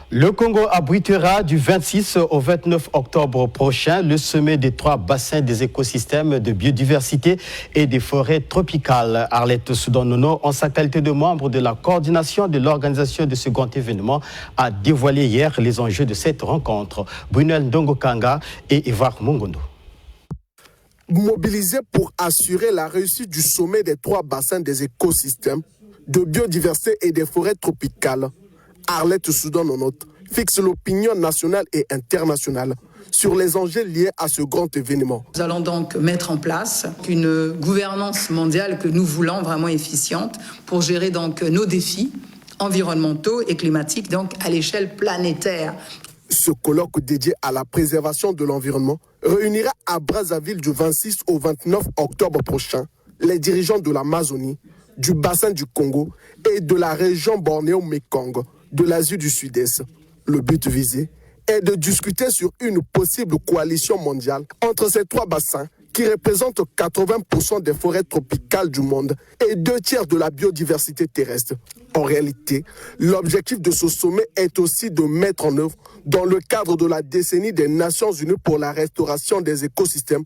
Le Congo abritera du 26 au 29 octobre prochain le sommet des 3 bassins des écosystèmes de biodiversité et des forêts tropicales. Arlette Soudan-Nono, en sa qualité de membre de la coordination de l'organisation de ce grand événement, a dévoilé hier les enjeux de cette rencontre. Brunel Ndongo-Kanga et Ivar Mongondo. Mobilisés pour assurer la réussite du sommet des 3 bassins des écosystèmes de biodiversité et des forêts tropicales, Arlette Soudan-Nono fixe l'opinion nationale et internationale sur les enjeux liés à ce grand événement. Nous allons donc mettre en place une gouvernance mondiale que nous voulons vraiment efficiente pour gérer donc nos défis environnementaux et climatiques donc à l'échelle planétaire. Ce colloque dédié à la préservation de l'environnement réunira à Brazzaville du 26 au 29 octobre prochain les dirigeants de l'Amazonie, du bassin du Congo et de la région Bornéo-Mékong de l'Asie du Sud-Est. Le but visé est de discuter sur une possible coalition mondiale entre ces 3 bassins qui représentent 80% des forêts tropicales du monde et 2 tiers de la biodiversité terrestre. En réalité, l'objectif de ce sommet est aussi de mettre en œuvre, dans le cadre de la décennie des Nations Unies pour la restauration des écosystèmes,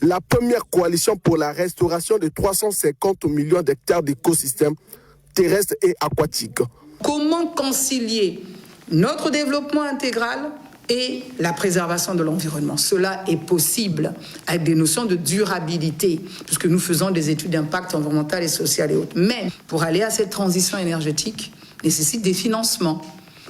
la première coalition pour la restauration de 350 millions d'hectares d'écosystèmes terrestres et aquatiques. Comment concilier notre développement intégral et la préservation de l'environnement? Cela est possible avec des notions de durabilité, puisque nous faisons des études d'impact environnemental et social et autres. Mais pour aller à cette transition énergétique, nécessite des financements.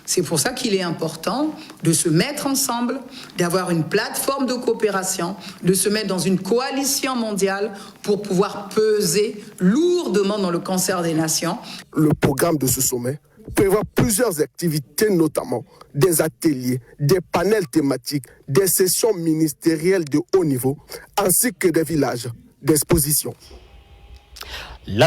C'est pour ça qu'il est important de se mettre ensemble, d'avoir une plateforme de coopération, de se mettre dans une coalition mondiale pour pouvoir peser lourdement dans le concert des nations. Le programme de ce sommet prévoit plusieurs activités, notamment des ateliers, des panels thématiques, des sessions ministérielles de haut niveau, ainsi que des villages d'exposition.